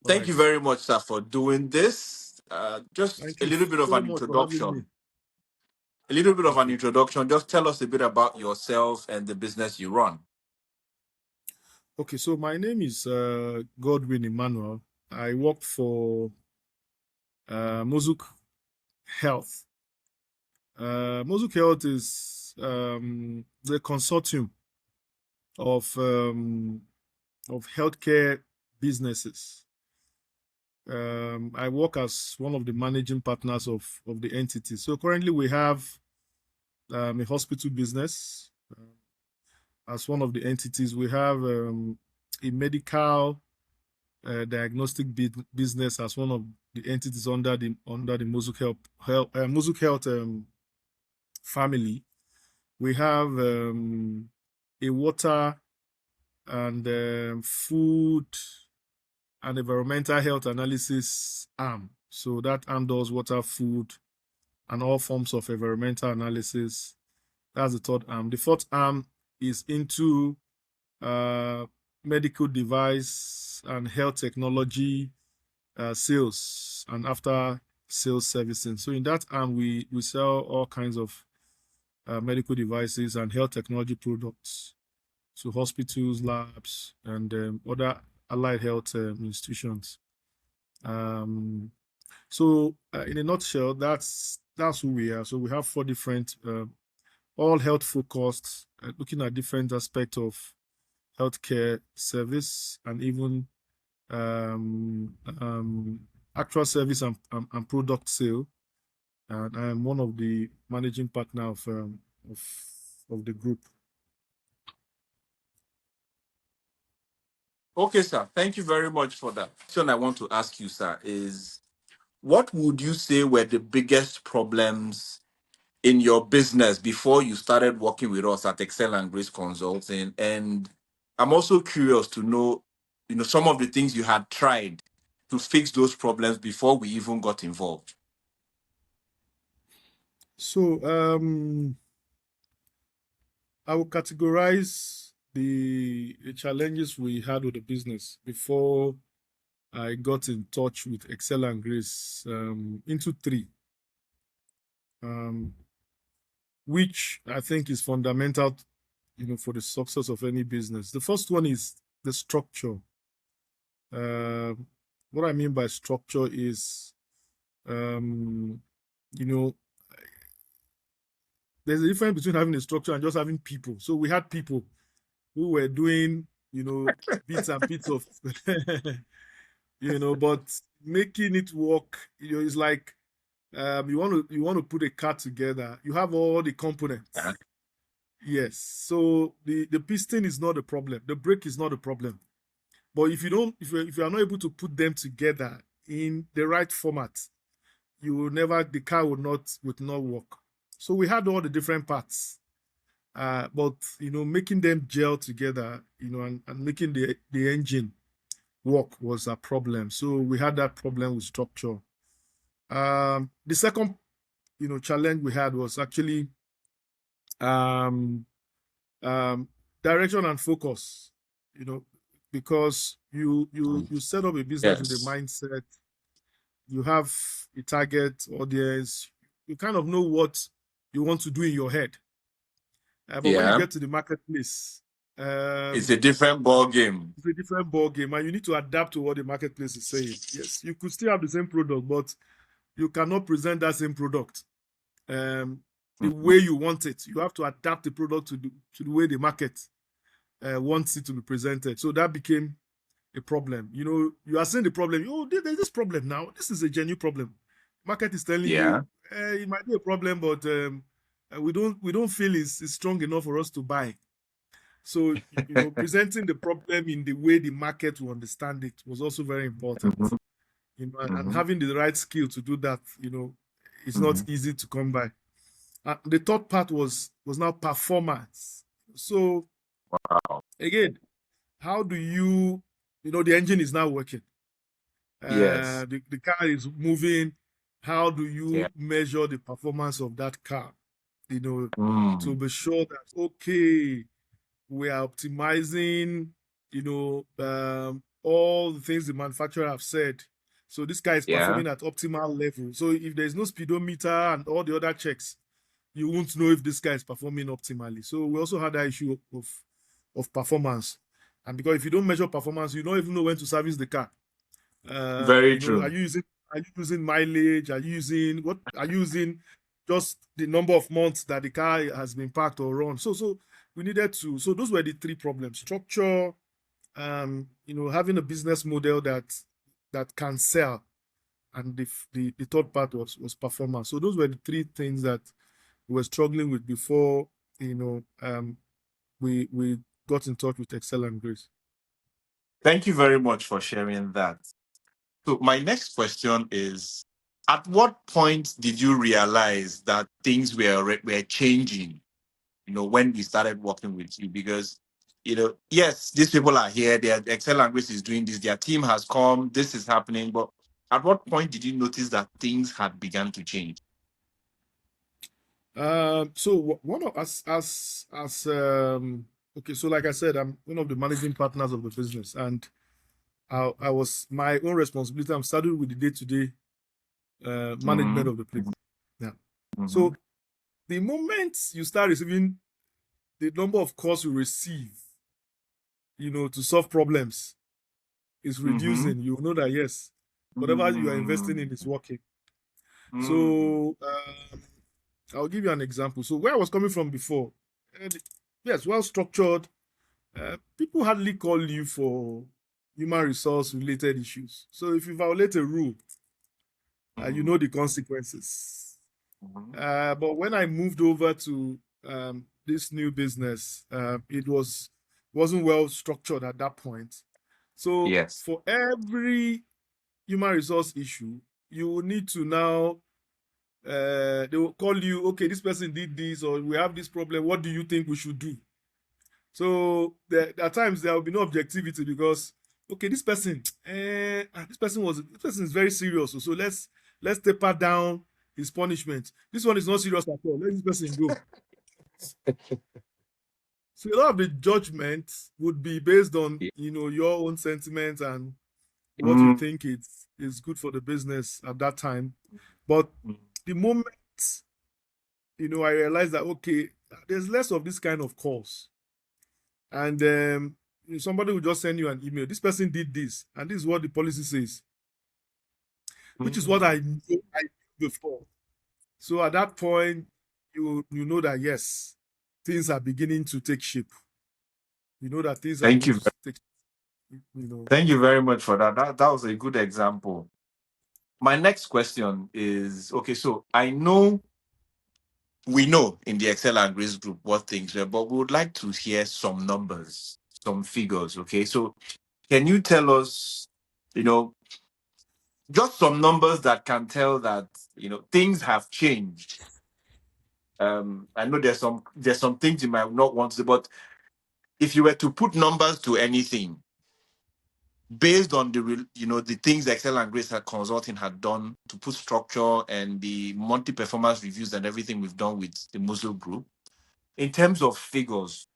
All Thank you right. very much, sir, for doing this. Just Thank a you little bit of so an much for having me. introduction. A little bit of an Okay. introduction. Just tell us a bit about yourself and the business you run. Okay. So my name is Godwin Emmanuel. I work for Mozuk Health. Mozuk Health is the consortium of healthcare businesses. I work as one of the managing partners of the entity. So currently we have a hospital business as one of the entities. We have a medical diagnostic business as one of the entities under the Mozuk Health family. We have a water and food and environmental health analysis arm. So that arm does water, food, and all forms of environmental analysis. That's the third arm. The fourth arm is into medical device and health technology sales and after sales servicing. So in that arm, we sell all kinds of medical devices and health technology products to hospitals, labs, and other allied health institutions. So in a nutshell, that's who we are. So we have 4 different, all health focused, looking at different aspects of healthcare service and even actual service and product sale. And I am one of the managing partner of the group. Okay, sir. Thank you very much for that. Question I want to ask you, sir, is what would you say were the biggest problems in your business before you started working with us at Excel and Grace Consulting? And I'm also curious to know, some of the things you had tried to fix those problems before we even got involved. So I will categorize the challenges we had with the business before I got in touch with Excel and Grace into 3, which I think is fundamental, for the success of any business. The first one is the structure. What I mean by structure is, you know, there's a difference between having a structure and just having people. So we had people who were doing, bits and bits of, but making it work, is like you want to put a car together. You have all the components. Yeah. Yes. So the piston is not a problem. The brake is not a problem. But if you are not able to put them together in the right format, the car would not work. So we had all the different parts. But making them gel together, and making the engine work was a problem. So we had that problem with structure. The second challenge we had was actually um, direction and focus. Because you set up a business with a Yes. mindset, you have a target audience, you kind of know what you want to do in your head. But when you Yeah. get to the marketplace, It's a different ball game. it's a different ball game, and you need to adapt to what the marketplace is saying. Yes, you could still have the same product, but you cannot present that same product the way you want it. You have to adapt the product to the way the market wants it to be presented. So that became a problem. You are seeing the problem. Oh, there's this problem now. This is a genuine problem. Market is telling Yeah. you it might be a problem, but we don't feel it's strong enough for us to buy. So presenting the problem in the way the market will understand it was also very important. Mhm, And mhm, having the right skill to do that, it's not mhm. easy to come by. The third part was now performance. So Wow. again, how do the engine is now working? Yes. The car is moving. How do Yeah. you measure the performance of that car? To Mm. be sure that okay, we are optimizing, all the things the manufacturer have said. So this car is Yeah. performing at optimal level. So if there's no speedometer and all the other checks, you won't know if this car is performing optimally. So we also had that issue of performance. And because if you don't measure performance, you don't even know when to service the car. Very Are true. you using mileage? Are you using what? Are you using just the number of months that the car has been parked or run? So we needed to. So those were the three problems: structure, having a business model that can sell, and the third part was performance. So those were the three things that we were struggling with before we got in touch with Excel and Grace. Thank you very much for sharing that. So my next question is, at what point did you realize that things were changing, when we started working with you? Because, yes, these people are here, their Excel language is doing this, their team has come, this is happening, but at what point did you notice that things had begun to change? So one of as okay, so like I said, I'm one of the managing partners of the business, and I was my own responsibility. I'm starting with the day-to-day management Mm-hmm. of the place. Yeah. Mm-hmm. So the moment you start receiving the number of calls you receive, to solve problems is Mm-hmm. reducing. You know that yes, whatever you are investing in is working. Mm-hmm. So I'll give you an example. So where I was coming from before, yes, well structured. People hardly call you for human resource related issues. So if you violate a rule, you know the consequences. Mm-hmm. But when I moved over to this new business, it wasn't well structured at that point. So Yes. for every human resource issue, you will need to now they will call you, okay, this person did this, or we have this problem. What do you think we should do? So at times there will be no objectivity because okay, this person is very serious. So let's taper down his punishment. This one is not serious at all. Let this person go. So a lot of the judgment would be based on Yeah. your own sentiments and what you Mm-hmm. think is good for the business at that time. But the moment I realized that okay, there's less of this kind of calls, and somebody will just send you an email. This person did this, and this is what the policy says, which is what I knew before. So at that point, you know that yes, things are beginning to take shape. You know that things are Thank going you. to take. You know. Thank you very much for that. That was a good example. My next question is, okay, so we know in the Excel and Grace group what things were, but we would like to hear some numbers, some figures. Okay. So can you tell us, you know, just some numbers that can tell that, things have changed? I know there's some things you might not want to, but if you were to put numbers to anything, based on the things Excel and Grace had Consulting had done to put structure and the monthly performance reviews and everything we've done with the Mozuk group, in terms of figures,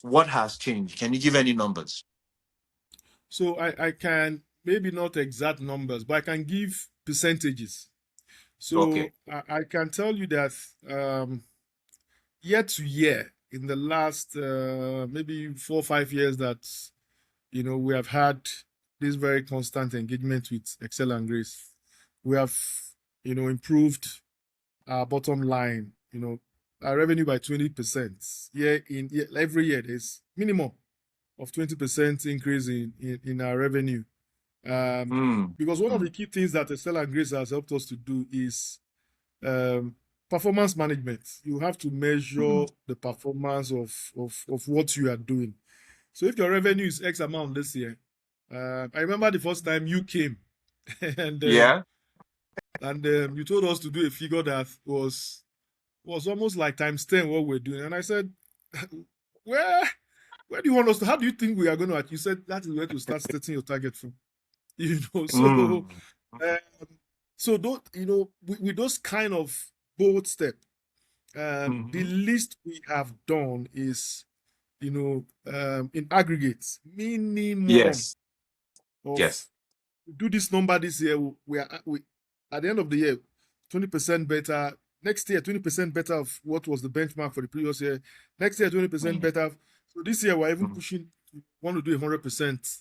what has changed? Can you give any numbers? So I can maybe not exact numbers, but I can give percentages. Okay. So I can tell you that year to year in the last maybe 4 or 5 years that we have had this very constant engagement with Excel and Grace. We have improved our bottom line. Our revenue by 20% every year. There's minimum of 20% increase in our revenue. Um, Mm, because one of the mm, key things that Excel and Grace has helped us to do is um, performance management. You have to measure mm. the performance of what you are doing. So if your revenue is X amount this year, I remember the first time you came and Yeah. you told us to do a figure that was almost like times 10 what we're doing. And I said, where where do you want us to? How do you think we are going to achieve? You said that is where to start setting your target from. You know, so Mm, um, so those, with those kind of bold step, the mhm. least we have done is in aggregate minimum Yes. of Yes. do this number this year. We at the end of the year, 20% better. Next year, 20% better of what was the benchmark for the previous year. Next year, 20% Mm, better. So this year, we're even mm. pushing, want to do 100%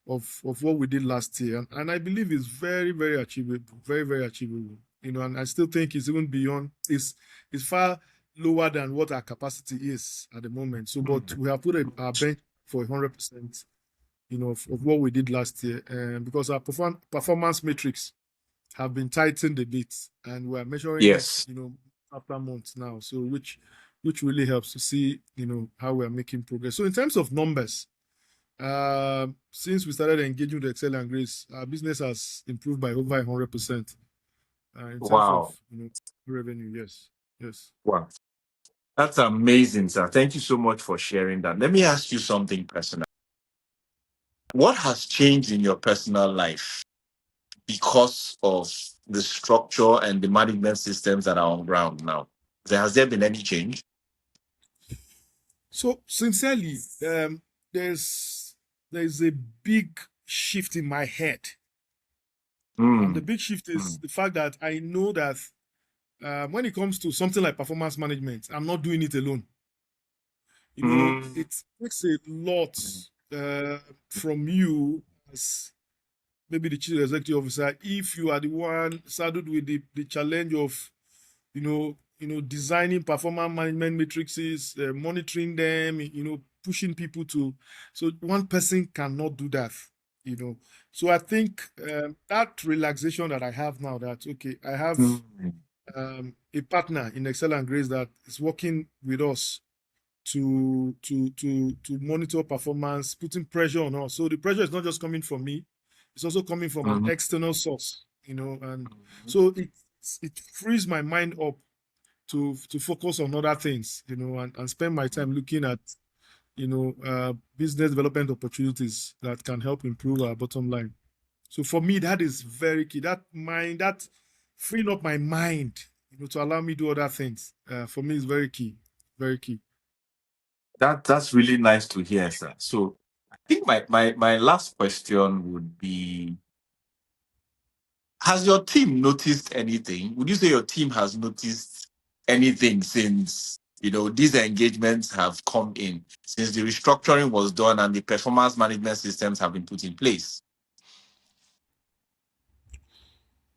of what we did last year. And I believe it's very, very achievable. Very, very achievable. And I still think it's even beyond, it's far lower than what our capacity is at the moment. So, but we have put our bench for 100%, of what we did last year, because our performance metrics have been tightened a bit, and we're measuring it, Yes. after months now. So which really helps to see, how we're making progress. So in terms of numbers, since we started engaging with Excel and Grace, our business has improved by over 100%, in terms of, Wow. revenue. Yes, yes. Wow. That's amazing, sir. Thank you so much for sharing that. Let me ask you something personal. What has changed in your personal life because of the structure and the management systems that are on ground now? Has there been any change? So sincerely, there's there's a big shift in my head. And the Mm, big shift is mm, the fact that I know that, when it comes to something like performance management, I'm not doing it alone. mm, It takes a lot, mm, uh, from you as maybe the chief executive officer, if you are the one saddled with the challenge of, designing performance management matrices, monitoring them, pushing people to. So one person cannot do that. So I think, that relaxation that I have now, that okay, I have, mm, a partner in Excel and Grace that is working with us to monitor performance, putting pressure on us. So the pressure is not just coming from me; it's also coming from an mm, external source. And so it frees my mind up to focus on other things. And spend my time looking at, business development opportunities that can help improve our bottom line. So for me, that is very key. That freeing up my mind, to allow me to do other things, for me is very key. Very key. that's really nice to hear, sir. So I think my last question would be, has your team noticed anything? Would you say your team has noticed anything since these engagements have come in, since the restructuring was done and the performance management systems have been put in place?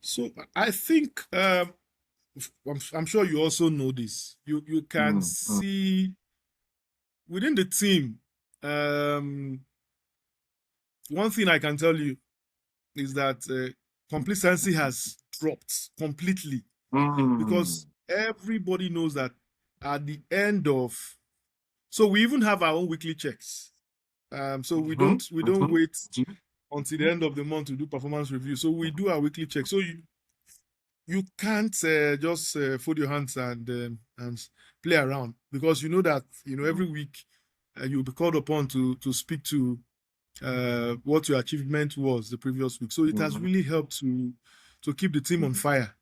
So I think, I'm sure you also know this. You can Mm, mm, see within the team. Um, One thing I can tell you is that, complacency has dropped completely, mm, because everybody knows that at the end of. So we even have our own weekly checks. So we mhm, don't mhm, wait until the end of the month to do performance review. So we do our weekly check. So you can't, just, fold your hands and play around, because you know that, every week, you'll be called upon to speak to, what your achievement was the previous week. So it has mhm, really helped to keep the team on mhm, fire.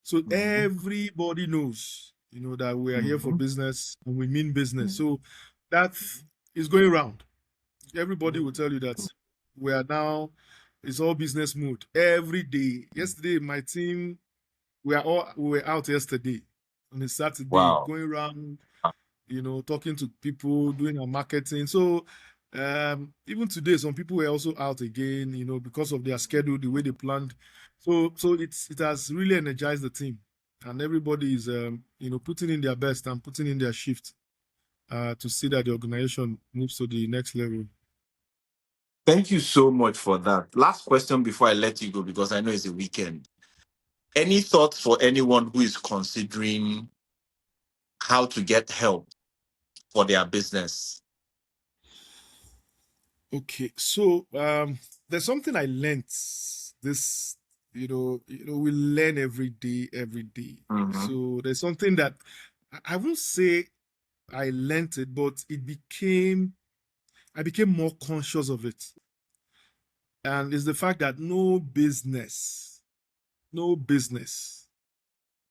So mhm, everybody knows, that we are here for mhm, business and we mean business. mhm, So that is going around. Everybody will mhm, tell you that we are now, it's all business mode every day. Yesterday, my team, we were out yesterday on a Saturday, wow. going around, talking to people, doing our marketing. So, even today, some people were also out again, because of their schedule, the way they planned. So it has really energized the team, and everybody is, putting in their best and putting in their shift, to see that the organization moves to the next level. Thank you so much for that. Last question before I let you go, because I know it's a weekend. Any thoughts for anyone who is considering how to get help for their business? Okay, so, there's something I learned. This, we learn every day, every day. Mhm, So there's something that I won't say I learned it, but I became more conscious of it. And it's the fact that no business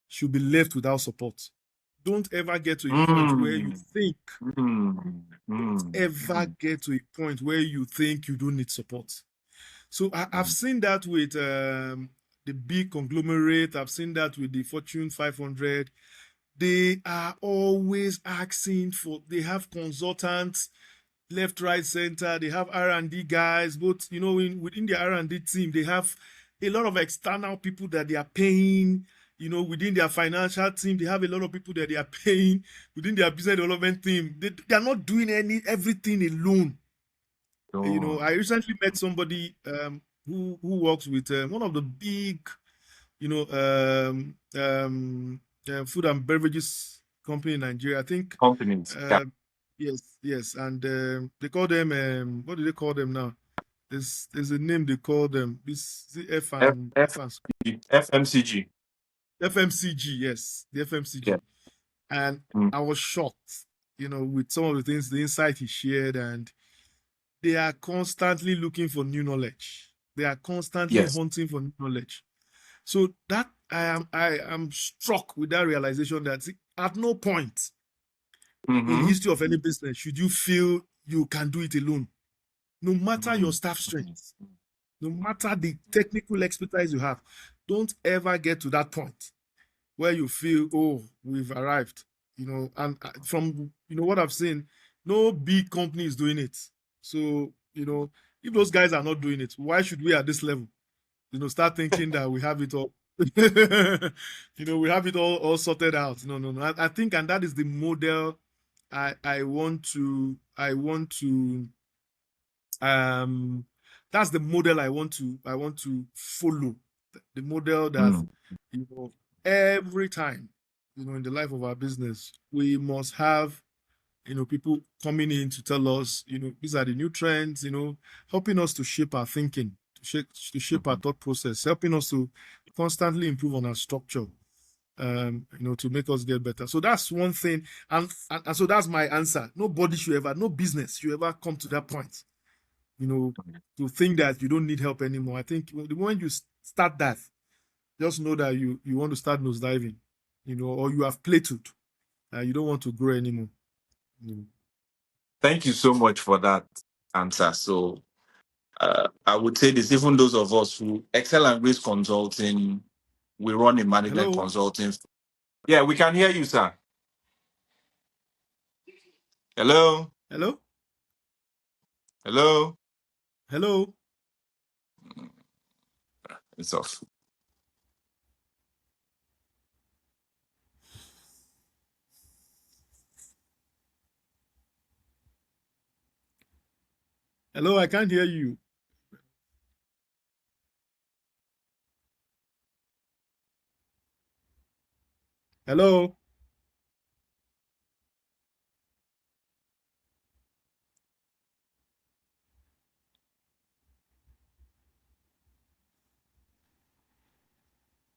should be left without support. Don't ever get to a point where you mm, think, mm, don't mm, ever mm. get to a point where you think you don't need support. So I've seen that with the big conglomerate. I've seen that with the Fortune 500. They are always asking for. They have consultants left, right, center. They have R&D guys. But within the R&D team, they have a lot of external people that they are paying. Within their financial team, they have a lot of people that they are paying. Within their business development team, they are not doing everything alone. Oh, I recently met somebody who works with one of the big, food and beverages company in Nigeria. I think, companies. Yeah. uh, yes, and they call them what do they call them now? There's a name they call them. This the F F, and F, F and FMCG. FMCG. Yes, the Yeah. FMCG. And Mm. I was shocked, with some of the things, the insight he shared, and they are constantly looking for new knowledge. They are constantly Yes. hunting for new knowledge. So that I am struck with that realization that at no point in the Mm-hmm. history of any business should you feel you can do it alone. No matter your staff strength, no matter the technical expertise you have, don't ever get to that point where you feel, oh, we've arrived. And from what I've seen, no big company is doing it. So, if those guys are not doing it, why should we at this level, start thinking that we have it all? We have it all sorted out. No, no, no. I think, and that is the model I want to um that's the model I want to follow. The model that Mm. you know every time, in the life of our business, we must have people coming in to tell us, these are the new trends, helping us to shape our thinking, to shape our Mhm. thought process, helping us to constantly improve on our structure, to make us get better. So that's one thing. And so that's my answer. No business should ever come to that point, to think that you don't need help anymore. I think the moment you start that, just know that you want to start nosediving, or you have plateaued. You don't want to grow anymore. You know. Thank you so much for that answer. So I would say this, even those of us who excel and grace consulting, we run a management Hello, consulting. Yeah, we can hear you, sir. Hello. hello, Hello. hello, It's off. hello. I can't hear you. Hello.